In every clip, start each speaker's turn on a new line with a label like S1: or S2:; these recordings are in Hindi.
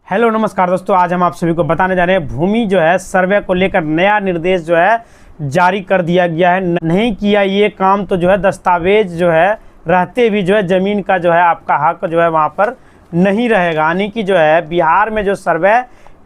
S1: हेलो नमस्कार दोस्तों, आज हम आप सभी को बताने जा रहे हैं भूमि जो है सर्वे को लेकर नया निर्देश जो है जारी कर दिया गया है। नहीं किया ये काम तो जो है दस्तावेज जो है रहते भी जो है ज़मीन का जो है आपका हक जो है वहाँ पर नहीं रहेगा। यानी कि जो है बिहार में जो सर्वे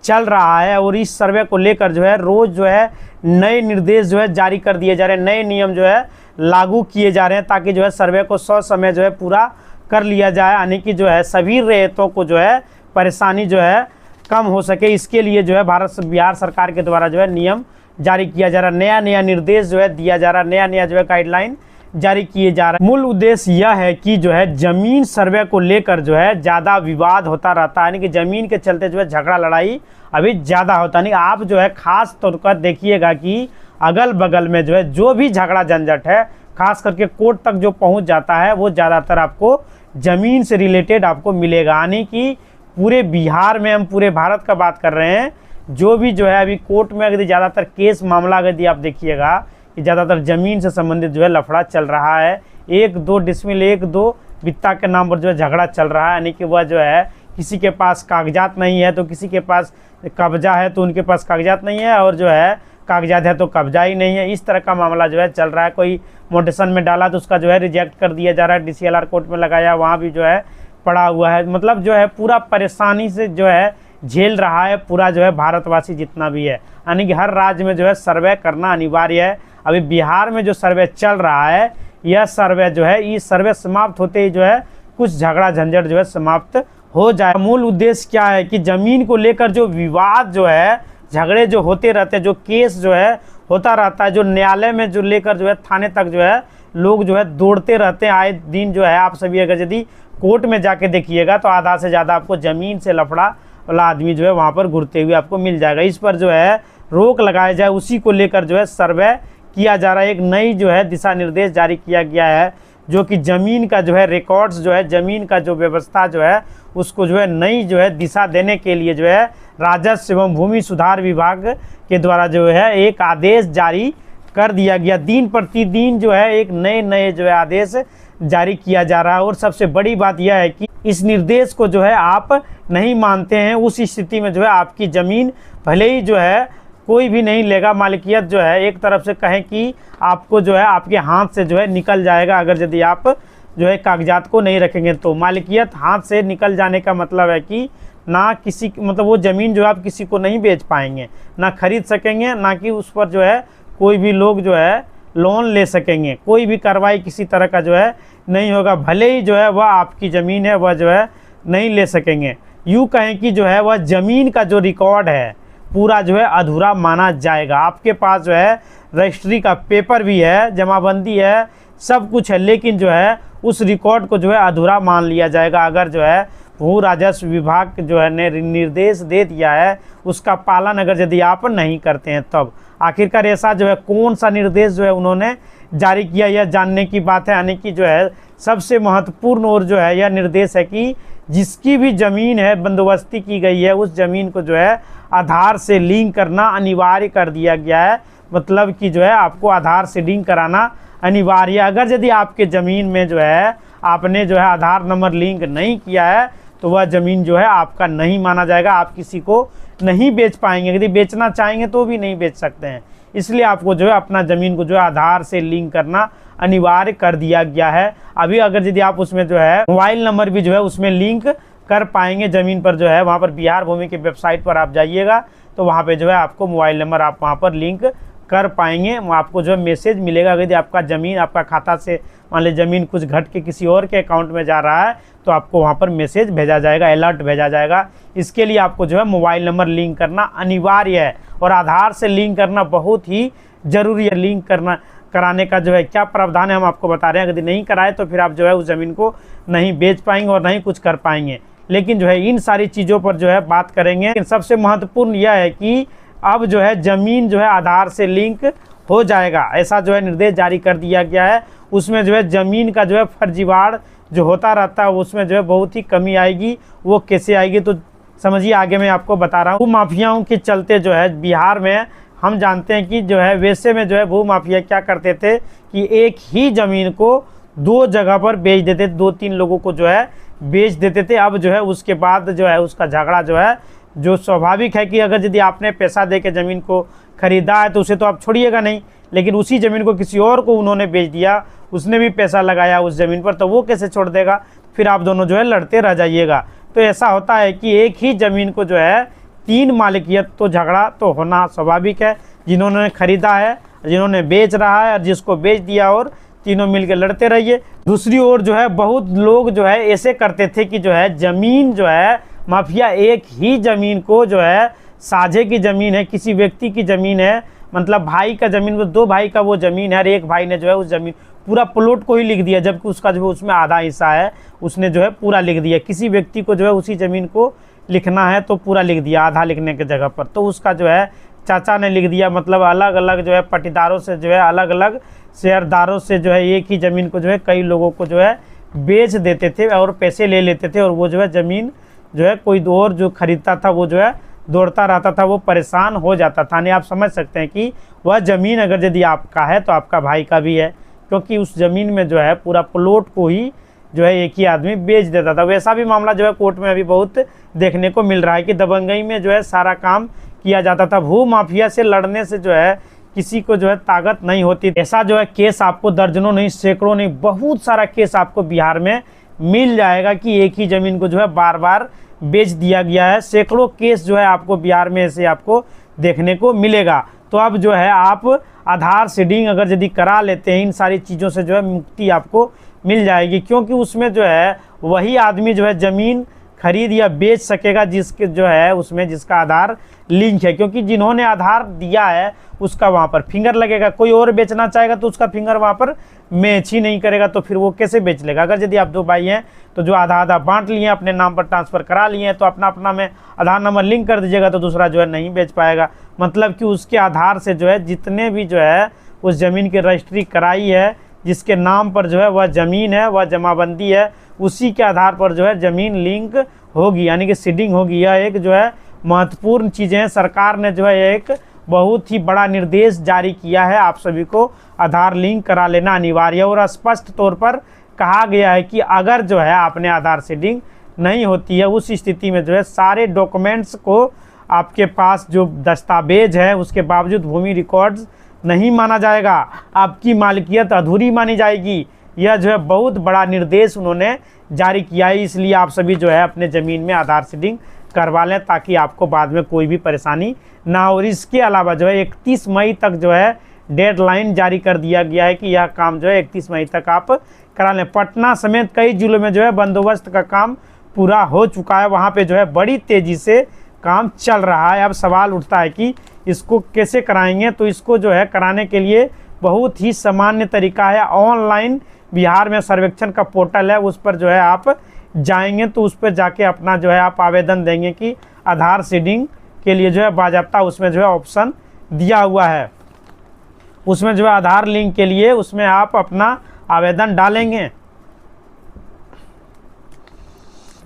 S1: चल रहा है और इस सर्वे को लेकर जो है रोज़ जो है नए निर्देश जो है जारी कर दिए जा रहे हैं, नए नियम जो है लागू किए जा रहे हैं ताकि जो है सर्वे को समय जो है पूरा कर लिया जाए। यानी कि जो है सभी रेतों को जो है परेशानी जो है कम हो सके, इसके लिए जो है बिहार सरकार के द्वारा जो है नियम जारी किया जा रहा है, नया निर्देश जो है दिया जा रहा है, नया जो है गाइडलाइन जारी किए जा रहा है। मूल उद्देश्य यह है कि जो है ज़मीन सर्वे को लेकर जो है ज़्यादा विवाद होता रहता है, यानी कि ज़मीन के चलते जो है झगड़ा लड़ाई अभी ज़्यादा होता नहीं। आप जो है ख़ास तौर पर देखिएगा कि अगल बगल में जो है जो भी झगड़ा झंझट है खास करके कोर्ट तक जो पहुँच जाता है वो ज़्यादातर आपको ज़मीन से रिलेटेड आपको मिलेगा। यानी कि पूरे बिहार में, हम पूरे भारत का बात कर रहे हैं, जो भी जो है अभी कोर्ट में अगर ज़्यादातर केस मामला यदि आप देखिएगा कि ज़्यादातर ज़मीन से संबंधित जो है लफड़ा चल रहा है। 1-2 डिसमिल 1-2 बित्ता के नाम पर जो है झगड़ा चल रहा है। यानी कि वह जो है किसी के पास कागजात नहीं है तो किसी के पास कब्जा है तो उनके पास कागजात नहीं है, और जो है कागजात है तो कब्जा ही नहीं है। इस तरह का मामला जो है चल रहा है। कोई मोटेशन में डाला तो उसका जो है रिजेक्ट कर दिया जा रहा है, DCLR कोर्ट में लगाया, वहाँ भी जो है पड़ा हुआ है। मतलब जो है पूरा परेशानी से जो है झेल रहा है पूरा जो है भारतवासी जितना भी है। यानी कि हर राज्य में जो है सर्वे करना अनिवार्य है। अभी बिहार में जो सर्वे चल रहा है, यह सर्वे जो है इस सर्वे समाप्त होते ही जो है कुछ झगड़ा झंझट जो है समाप्त हो जाए। मूल उद्देश्य क्या है कि ज़मीन को लेकर जो विवाद जो है, झगड़े जो होते रहते हैं, जो केस जो है होता रहता है, जो न्यायालय में जो लेकर जो है थाने तक जो है लोग जो है दौड़ते रहते हैं आए दिन। जो है आप सभी अगर यदि कोर्ट में जाके देखिएगा तो आधा से ज़्यादा आपको ज़मीन से लफड़ा वाला आदमी जो है वहाँ पर घूरते हुए आपको मिल जाएगा। इस पर जो है रोक लगाया जाए, उसी को लेकर जो है सर्वे किया जा रहा है। एक नई जो है दिशा निर्देश जारी किया गया है जो कि ज़मीन का जो है रिकॉर्ड्स जो है, ज़मीन का जो व्यवस्था जो है उसको जो है नई जो है दिशा देने के लिए जो है राजस्व एवं भूमि सुधार विभाग के द्वारा जो है एक आदेश जारी कर दिया गया। दिन प्रतिदिन जो है एक नए जो है आदेश जारी किया जा रहा है। और सबसे बड़ी बात यह है कि इस निर्देश को जो है आप नहीं मानते हैं, उस स्थिति में जो है आपकी ज़मीन भले ही जो है कोई भी नहीं लेगा, मालिकियत जो है एक तरफ से कहें कि आपको जो है आपके हाथ से जो है निकल जाएगा। अगर यदि आप जो है कागजात को नहीं रखेंगे तो मालिकियत हाथ से निकल जाने का मतलब है कि ना किसी मतलब वो ज़मीन जो है आप किसी को नहीं बेच पाएंगे, ना खरीद सकेंगे, ना कि उस पर जो है कोई भी लोग जो है लोन ले सकेंगे। कोई भी कार्रवाई किसी तरह का जो है नहीं होगा, भले ही जो है वह आपकी ज़मीन है वह जो है नहीं ले सकेंगे। यूँ कहें कि जो है वह ज़मीन का जो रिकॉर्ड है पूरा जो है अधूरा माना जाएगा। आपके पास जो है रजिस्ट्री का पेपर भी है, जमाबंदी है, सब कुछ है, लेकिन जो है उस रिकॉर्ड को जो है अधूरा मान लिया जाएगा अगर जो है भू राजस्व विभाग जो है ने निर्देश दे दिया है उसका पालन अगर यदि आप नहीं करते हैं तब। आखिरकार ऐसा जो है कौन सा निर्देश जो है उन्होंने जारी किया यह जानने की बात है। यानी कि जो है सबसे महत्वपूर्ण और जो है यह निर्देश है कि जिसकी भी ज़मीन है बंदोबस्ती की गई है उस ज़मीन को जो है आधार से लिंक करना अनिवार्य कर दिया गया है। मतलब कि जो है आपको आधार से लिंक कराना अनिवार्य है। अगर यदि आपके ज़मीन में जो है आपने जो है आधार नंबर लिंक नहीं किया है तो वह ज़मीन जो है आपका नहीं माना जाएगा, आप किसी को नहीं बेच पाएंगे। यदि बेचना चाहेंगे तो भी नहीं बेच सकते हैं। इसलिए आपको जो है अपना ज़मीन को जो है आधार से लिंक करना अनिवार्य कर दिया गया है। अभी अगर यदि आप उसमें जो है मोबाइल नंबर भी जो है उसमें लिंक कर पाएंगे ज़मीन पर जो है, वहाँ पर बिहार भूमि की वेबसाइट पर आप जाइएगा तो वहाँ पे जो है आपको मोबाइल नंबर आप वहाँ पर लिंक कर पाएंगे। आपको जो है मैसेज मिलेगा यदि आपका ज़मीन आपका खाता से मान लीजिए ज़मीन कुछ घट के किसी और के अकाउंट में जा रहा है तो आपको वहाँ पर मैसेज भेजा जाएगा, अलर्ट भेजा जाएगा। इसके लिए आपको जो है मोबाइल नंबर लिंक करना अनिवार्य है और आधार से लिंक करना बहुत ही ज़रूरी है। लिंक कराने का जो है क्या प्रावधान है हम आपको बता रहे हैं। यदि नहीं कराए तो फिर आप जो है उस ज़मीन को नहीं बेच पाएंगे और नहीं कुछ कर पाएंगे। लेकिन जो है इन सारी चीज़ों पर जो है बात करेंगे। लेकिन सबसे महत्वपूर्ण यह है कि अब जो है ज़मीन जो है आधार से लिंक हो जाएगा, ऐसा जो है निर्देश जारी कर दिया गया है। उसमें जो है ज़मीन का जो है फर्जीवाड़ जो होता रहता है उसमें जो है बहुत ही कमी आएगी। वो कैसे आएगी तो समझिए आगे मैं आपको बता रहा हूँ। भू माफियाओं के चलते जो है बिहार में हम जानते हैं कि जो है वैसे में जो है भू माफिया क्या करते थे कि एक ही ज़मीन को 2 जगह पर बेच देते, 2-3 लोगों को जो है बेच देते थे। अब जो है उसके बाद जो है उसका झगड़ा जो है, जो स्वाभाविक है कि अगर यदि आपने पैसा दे के ज़मीन को खरीदा है तो उसे तो आप छोड़िएगा नहीं, लेकिन उसी ज़मीन को किसी और को उन्होंने बेच दिया, उसने भी पैसा लगाया उस ज़मीन पर, तो वो कैसे छोड़ देगा, फिर आप दोनों जो है लड़ते रह जाइएगा। तो ऐसा होता है कि एक ही ज़मीन को जो है 3 मालिकियत, तो झगड़ा तो होना स्वाभाविक है। जिन्होंने खरीदा है, जिन्होंने बेच रहा है और जिसको बेच दिया, और तीनों मिलकर लड़ते रहिए। दूसरी ओर जो है बहुत लोग जो है ऐसे करते थे कि जो है ज़मीन जो है माफिया एक ही ज़मीन को जो है, साझे की ज़मीन है, किसी व्यक्ति की ज़मीन है, मतलब भाई का ज़मीन, 2 भाई का वो ज़मीन है और एक भाई ने जो है उस ज़मीन पूरा प्लॉट को ही लिख दिया, जबकि उसका जो है उसमें आधा हिस्सा है, उसने जो है पूरा लिख दिया। किसी व्यक्ति को जो है उसी ज़मीन को लिखना है तो पूरा लिख दिया आधा लिखने की जगह पर, तो उसका जो है चाचा ने लिख दिया। मतलब अलग अलग जो है पट्टीदारों से जो है, अलग अलग शेयरदारों से जो है एक ही ज़मीन को जो है कई लोगों को जो है बेच देते थे और पैसे ले लेते थे, और वो जो है ज़मीन जो है कोई और जो खरीदता था वो जो है दौड़ता रहता था, वो परेशान हो जाता था। नहीं, आप समझ सकते हैं कि वह ज़मीन अगर यदि आपका है तो आपका भाई का भी है, क्योंकि उस ज़मीन में जो है पूरा प्लॉट को ही जो है एक ही आदमी बेच देता था। वैसा भी मामला जो है कोर्ट में अभी बहुत देखने को मिल रहा है कि दबंगई में जो है सारा काम किया जाता था। भू माफिया से लड़ने से जो है किसी को जो है ताकत नहीं होती। ऐसा जो है केस आपको दर्जनों नहीं, सैकड़ों नहीं, बहुत सारा केस आपको बिहार में मिल जाएगा कि एक ही ज़मीन को जो है बार बार बेच दिया गया है। सैकड़ों केस जो है आपको बिहार में ऐसे आपको देखने को मिलेगा। तो अब जो है आप आधार सीडिंग अगर यदि करा लेते हैं, इन सारी चीज़ों से जो है मुक्ति आपको मिल जाएगी, क्योंकि उसमें जो है वही आदमी जो है ज़मीन खरीद या बेच सकेगा जिसके जो है उसमें जिसका आधार लिंक है, क्योंकि जिन्होंने आधार दिया है उसका वहाँ पर फिंगर लगेगा। कोई और बेचना चाहेगा तो उसका फिंगर वहाँ पर मैच ही नहीं करेगा, तो फिर वो कैसे बेच लेगा। अगर यदि आप 2 भाई हैं तो जो आधा आधा बांट लिए, अपने नाम पर ट्रांसफ़र करा लिए हैं, तो अपना अपना में आधार नंबर लिंक कर दीजिएगा, तो दूसरा जो है नहीं बेच पाएगा। मतलब कि उसके आधार से जो है जितने भी जो है उस ज़मीन की रजिस्ट्री कराई है, जिसके नाम पर जो है वह ज़मीन है, वह जमाबंदी है, उसी के आधार पर जो है ज़मीन लिंक होगी, यानी कि सीडिंग होगी। यह एक जो है महत्वपूर्ण चीज़ें हैं। सरकार ने जो है एक बहुत ही बड़ा निर्देश जारी किया है, आप सभी को आधार लिंक करा लेना अनिवार्य है। और स्पष्ट तौर पर कहा गया है कि अगर जो है आपने आधार सीडिंग नहीं होती है, उस स्थिति में जो है सारे डॉक्यूमेंट्स को आपके पास जो दस्तावेज है उसके बावजूद भूमि रिकॉर्ड्स नहीं माना जाएगा, आपकी मालिकियत अधूरी मानी जाएगी। यह जो है बहुत बड़ा निर्देश उन्होंने जारी किया है। इसलिए आप सभी जो है अपने ज़मीन में आधार सीडिंग करवा लें, ताकि आपको बाद में कोई भी परेशानी ना हो। और इसके अलावा जो है 31 मई तक जो है डेडलाइन जारी कर दिया गया है कि यह काम जो है 31 मई तक आप करा लें। पटना समेत कई जिलों में जो है बंदोबस्त का काम पूरा हो चुका है, वहाँ पे जो है बड़ी तेज़ी से काम चल रहा है। अब सवाल उठता है कि इसको कैसे कराएंगे, तो इसको जो है कराने के लिए बहुत ही सामान्य तरीका है। ऑनलाइन बिहार में सर्वेक्षण का पोर्टल है, उस पर जो है आप जाएंगे तो उस पर जाके अपना जो है आप आवेदन देंगे कि आधार सीडिंग के लिए जो है बाजाप्ता उसमें जो है ऑप्शन दिया हुआ है, उसमें जो है आधार लिंक के लिए उसमें आप अपना आवेदन डालेंगे।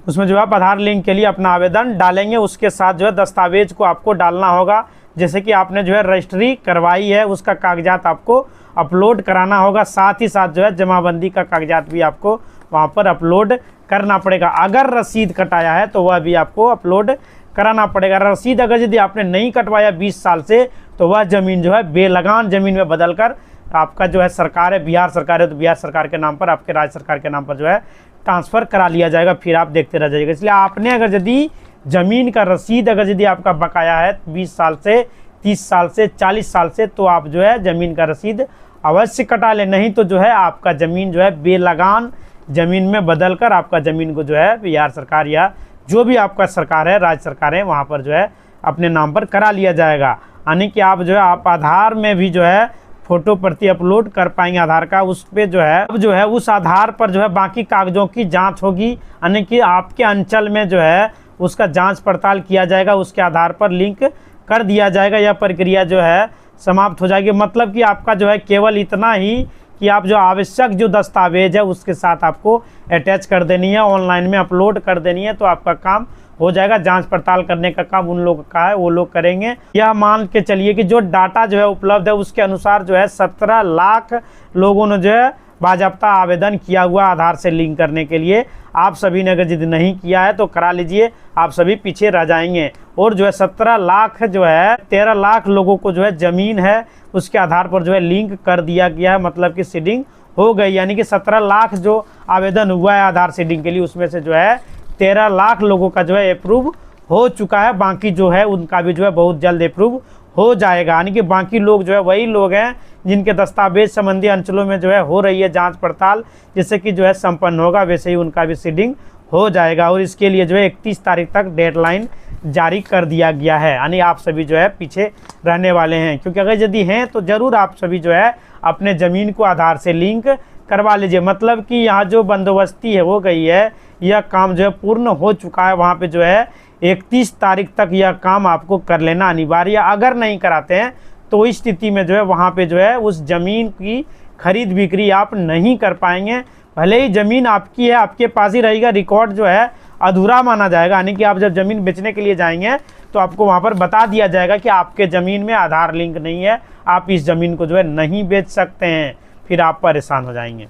S1: उसमें जो आप आधार लिंक के लिए अपना आवेदन डालेंगे, उसके साथ जो है दस्तावेज को आपको डालना होगा। जैसे कि आपने जो है रजिस्ट्री करवाई है उसका कागजात आपको अपलोड कराना होगा, साथ ही साथ जो है जमाबंदी का कागजात भी आपको वहाँ पर अपलोड करना पड़ेगा। अगर रसीद कटाया है तो वह भी आपको अपलोड कराना पड़ेगा। रसीद अगर यदि आपने नहीं कटवाया 20 साल से, तो वह ज़मीन जो है बेलगान ज़मीन में बदलकर आपका जो है सरकार है, बिहार सरकार है, तो बिहार सरकार के नाम पर, आपके राज्य सरकार के नाम पर जो है ट्रांसफ़र करा लिया जाएगा, फिर आप देखते रह जाइएगा। इसलिए आपने अगर यदि ज़मीन का रसीद अगर यदि आपका बकाया है 20 साल से, 30 साल से, 40 साल से, तो आप जो है ज़मीन का रसीद अवश्य कटा लें, नहीं तो जो है आपका ज़मीन जो है बेलगान ज़मीन में बदलकर आपका ज़मीन को जो है बिहार सरकार या जो भी आपका सरकार है, राज्य सरकार है, वहाँ पर जो है अपने नाम पर करा लिया जाएगा। यानी कि आप जो है आप आधार में भी जो है फ़ोटो प्रति अपलोड कर पाएंगे आधार का, उस पर जो है अब जो है उस आधार पर जो है बाकी कागज़ों की जांच होगी, यानी कि आपके अंचल में जो है उसका जांच पड़ताल किया जाएगा, उसके आधार पर लिंक कर दिया जाएगा। यह प्रक्रिया जो है समाप्त हो जाएगी। मतलब कि आपका जो है केवल इतना ही कि आप जो आवश्यक जो दस्तावेज है उसके साथ आपको अटैच कर देनी है, ऑनलाइन में अपलोड कर देनी है, तो आपका काम हो जाएगा। जांच पड़ताल करने का काम उन लोगों का है, वो लोग करेंगे। यह मान के चलिए कि जो डाटा जो है उपलब्ध है उसके अनुसार जो है 17 लाख लोगों ने जो है बाज़ाब्ता आवेदन किया हुआ आधार से लिंक करने के लिए। आप सभी ने अगर यदि नहीं किया है तो करा लीजिए, आप सभी पीछे रह जाएंगे। और जो है 17 लाख जो है 13 लाख लोगों को जो है ज़मीन है उसके आधार पर जो है लिंक कर दिया गया है, मतलब कि सीडिंग हो गई। यानी कि 17 लाख जो आवेदन हुआ है आधार सीडिंग के लिए उसमें से जो है 13 लाख लोगों का जो है अप्रूव हो चुका है। बाकी जो है उनका भी जो है बहुत जल्द अप्रूव हो जाएगा। यानी कि बाकी लोग जो है वही लोग हैं जिनके दस्तावेज संबंधी अंचलों में जो है हो रही है जांच पड़ताल, जिससे कि जो है संपन्न होगा, वैसे ही उनका भी सीडिंग हो जाएगा। और इसके लिए जो है 31 तारीख तक डेडलाइन जारी कर दिया गया है। यानी आप सभी जो है पीछे रहने वाले हैं, क्योंकि अगर यदि हैं तो ज़रूर आप सभी जो है अपने ज़मीन को आधार से लिंक करवा लीजिए। मतलब कि यहाँ जो बंदोबस्ती है हो गई है, यह काम जो है पूर्ण हो चुका है। वहाँ पे जो है 31 तारीख तक यह काम आपको कर लेना अनिवार्य। अगर नहीं कराते हैं तो इस स्थिति में जो है वहाँ पे जो है उस ज़मीन की खरीद बिक्री आप नहीं कर पाएंगे। भले ही ज़मीन आपकी है, आपके पास ही रहेगा, रिकॉर्ड जो है अधूरा माना जाएगा। यानी कि आप जब ज़मीन बेचने के लिए जाएंगे तो आपको वहाँ पर बता दिया जाएगा कि आपके ज़मीन में आधार लिंक नहीं है, आप इस ज़मीन को जो है नहीं बेच सकते हैं, फिर आप परेशान हो जाएंगे।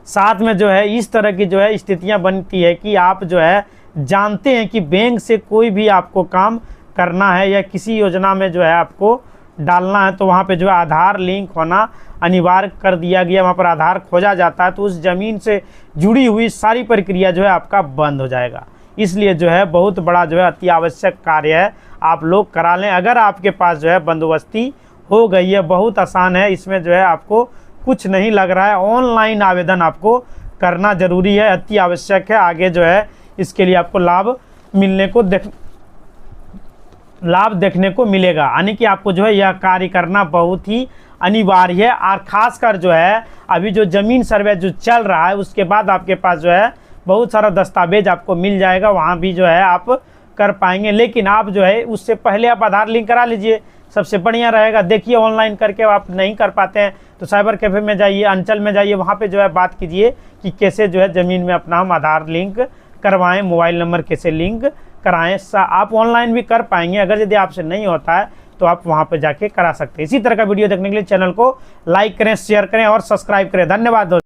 S1: साथ में जो है इस तरह की जो है स्थितियाँ बनती है कि आप जो है जानते हैं कि बैंक से कोई भी आपको काम करना है या किसी योजना में जो है आपको डालना है तो वहाँ पे जो है आधार लिंक होना अनिवार्य कर दिया गया। वहाँ पर आधार खोजा जाता है तो उस ज़मीन से जुड़ी हुई सारी प्रक्रिया जो है आपका बंद हो जाएगा। इसलिए जो है बहुत बड़ा जो है अति आवश्यक कार्य है, आप लोग करा लें। अगर आपके पास जो है बंदोबस्ती हो गई है, बहुत आसान है, इसमें जो है आपको कुछ नहीं लग रहा है। ऑनलाइन आवेदन आपको करना ज़रूरी है, अति आवश्यक है। आगे जो है इसके लिए आपको लाभ देखने को मिलेगा। यानी कि आपको जो है यह कार्य करना बहुत ही अनिवार्य है। और ख़ासकर जो है अभी जो ज़मीन सर्वे जो चल रहा है उसके बाद आपके पास जो है बहुत सारा दस्तावेज आपको मिल जाएगा, वहाँ भी जो है आप कर पाएंगे। लेकिन आप जो है उससे पहले आप आधार लिंक करा लीजिए, सबसे बढ़िया रहेगा। देखिए ऑनलाइन करके आप नहीं कर पाते हैं तो साइबर कैफ़े में जाइए, अंचल में जाइए, वहाँ पे जो है बात कीजिए कि कैसे जो है ज़मीन में अपना हम आधार लिंक करवाएं, मोबाइल नंबर कैसे लिंक कराएं। आप ऑनलाइन भी कर पाएंगे। अगर यदि आपसे नहीं होता है तो आप वहाँ पे जाके करा सकते हैं। इसी तरह का वीडियो देखने के लिए चैनल को लाइक करें, शेयर करें और सब्सक्राइब करें। धन्यवाद दोस्तों।